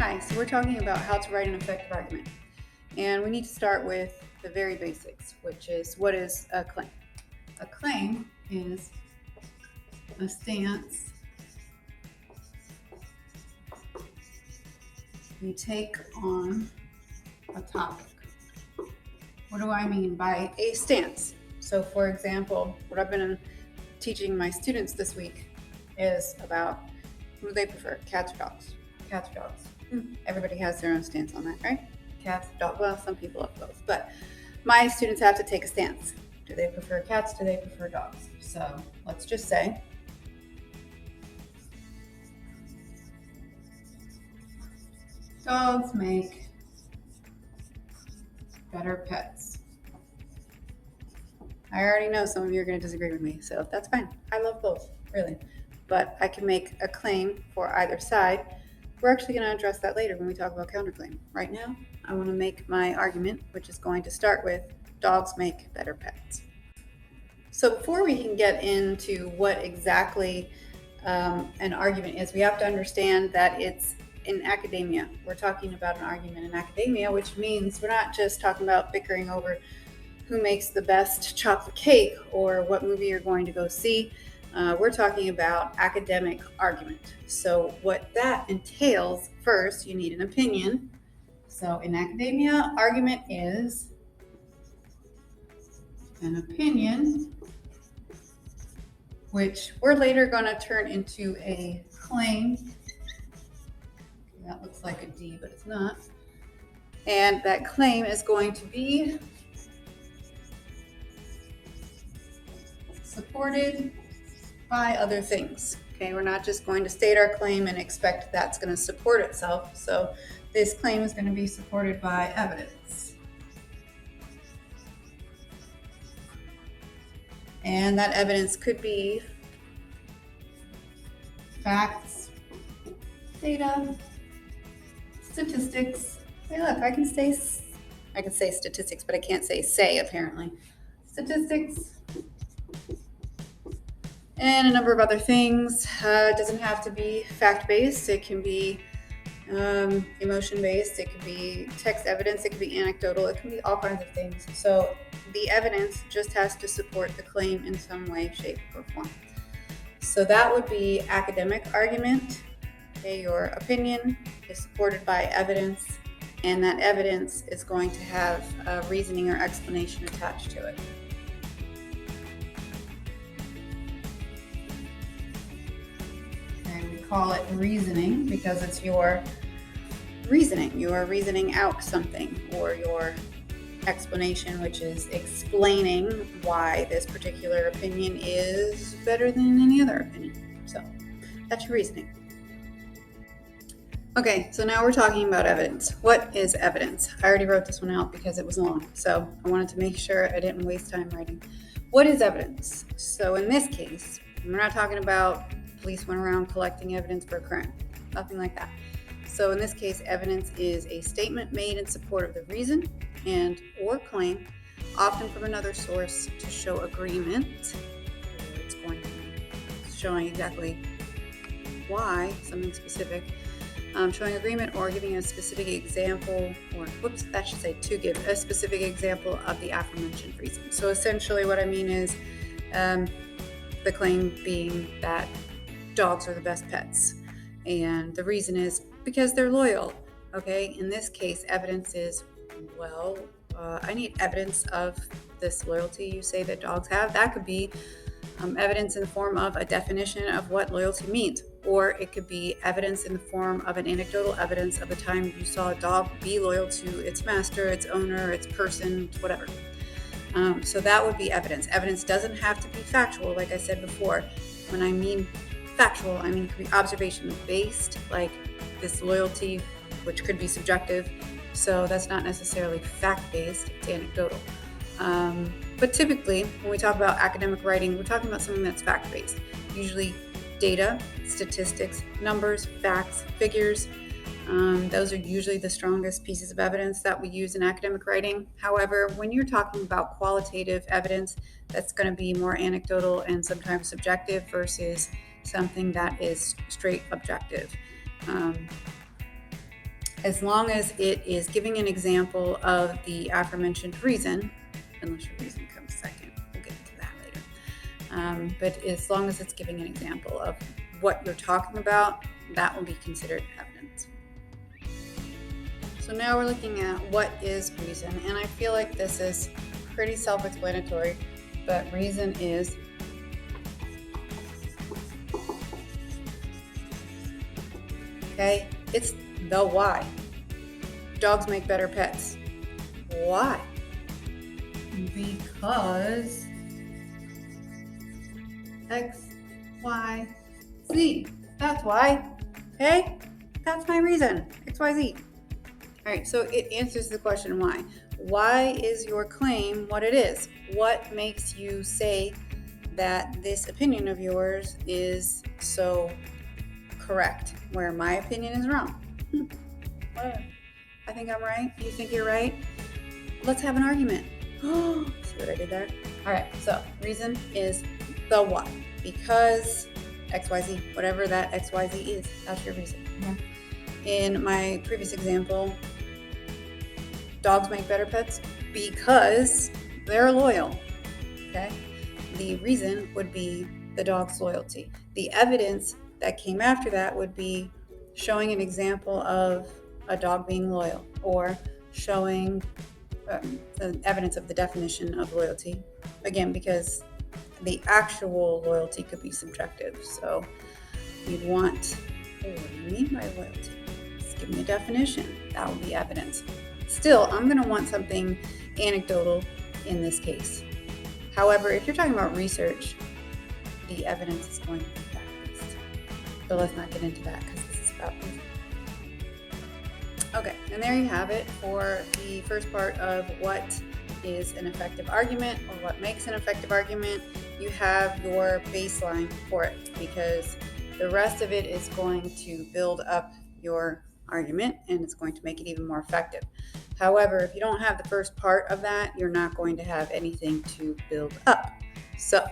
Hi, so we're talking about how to write an effective argument. And we need to start with the very basics, which is what is a claim? A claim is a stance you take on a topic. What do I mean by a stance? So, for example, what I've been teaching my students this week is about who do they prefer, cats or dogs? Cats or dogs? Everybody has their own stance on that, right? Cats, dogs, well, some people love both, but my students have to take a stance. Do they prefer cats? Do they prefer dogs? So let's just say dogs make better pets. I already know some of you are going to disagree with me, so that's fine. I love both, really. But I can make a claim for either side. We're actually going to address that later when we talk about counterclaim. Right now, I want to make my argument, which is going to start with dogs make better pets. So before we can get into what exactly an argument is, we have to understand that it's in academia. We're talking about an argument in academia, which means we're not just talking about bickering over who makes the best chocolate cake or what movie you're going to go see. We're talking about academic argument. So what that entails, first, you need an opinion. So in academia, argument is an opinion, which we're later going to turn into a claim. That looks like a D, but it's not. And that claim is going to be supported by other things. Okay, we're not just going to state our claim and expect that's going to support itself. So this claim is going to be supported by evidence. And that evidence could be facts, data, statistics. Hey, look, I can say statistics, but I can't say apparently. Statistics and a number of other things. It doesn't have to be fact-based. It can be emotion-based. It can be text evidence. It can be anecdotal. It can be all kinds of things. So the evidence just has to support the claim in some way, shape, or form. So that would be academic argument. Okay, your opinion is supported by evidence, and that evidence is going to have a reasoning or explanation attached to it. Call it reasoning because it's your reasoning. You are reasoning out something, or your explanation, which is explaining why this particular opinion is better than any other opinion. So that's your reasoning. Okay, so now we're talking about evidence. What is evidence? I already wrote this one out because it was long, so I wanted to make sure I didn't waste time writing. What is evidence? So in this case, we're not talking about police went around collecting evidence for a crime. Nothing like that. So in this case, evidence is a statement made in support of the reason and or claim, often from another source, to show agreement. It's going to be showing exactly why, something specific, showing agreement or giving a specific example, to give a specific example of the aforementioned reason. So essentially what I mean is the claim being that dogs are the best pets, and the reason is because they're loyal. Okay, in this case, evidence is, I need evidence of this loyalty you say that dogs have. That could be evidence in the form of a definition of what loyalty means, or it could be evidence in the form of an anecdotal evidence of the time you saw a dog be loyal to its master, its owner, its person, whatever. So that would be evidence. Evidence doesn't have to be factual, like I said before. When I mean factual, I mean it could be observation-based, like this loyalty, which could be subjective. So that's not necessarily fact-based, it's anecdotal. But typically, when we talk about academic writing, we're talking about something that's fact-based. Usually data, statistics, numbers, facts, figures. Those are usually the strongest pieces of evidence that we use in academic writing. However, when you're talking about qualitative evidence, that's going to be more anecdotal and sometimes subjective versus something that is straight objective. as long as it is giving an example of the aforementioned reason, unless your reason comes second, we'll get into that later. But as long as it's giving an example of what you're talking about, that will be considered evidence. So now we're looking at what is reason, and I feel like this is pretty self-explanatory, but reason is it's the why. Dogs make better pets. Why? Because X, Y, Z. That's why. Okay? That's my reason. X, Y, Z. All right, so it answers the question why. Why is your claim what it is? What makes you say that this opinion of yours is so correct, where my opinion is wrong? Whatever. I think I'm right. You think you're right? Let's have an argument. See what I did there? All right, so reason is the why. Because XYZ, whatever that XYZ is, that's your reason. In my previous example, dogs make better pets because they're loyal. Okay? The reason would be the dog's loyalty. The evidence that came after that would be showing an example of a dog being loyal, or showing the evidence of the definition of loyalty. Again, because the actual loyalty could be subjective. So you'd want, what do you mean by loyalty? Just give me a definition. That would be evidence. Still, I'm going to want something anecdotal in this case. However, if you're talking about research, the evidence is going to be fact-based. But let's not get into that because this is about research. Okay, and there you have it for the first part of what is an effective argument, or what makes an effective argument. You have your baseline for it, because the rest of it is going to build up your argument, and it's going to make it even more effective. However, if you don't have the first part of that, you're not going to have anything to build up. So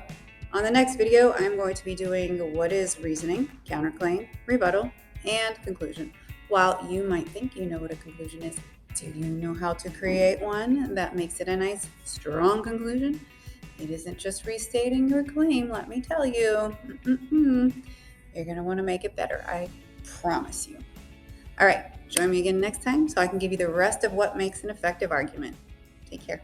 on the next video, I'm going to be doing what is reasoning, counterclaim, rebuttal, and conclusion. While you might think you know what a conclusion is, do you know how to create one that makes it a nice, strong conclusion? It isn't just restating your claim, let me tell you. You're going to want to make it better, I promise you. All right, join me again next time so I can give you the rest of what makes an effective argument. Take care.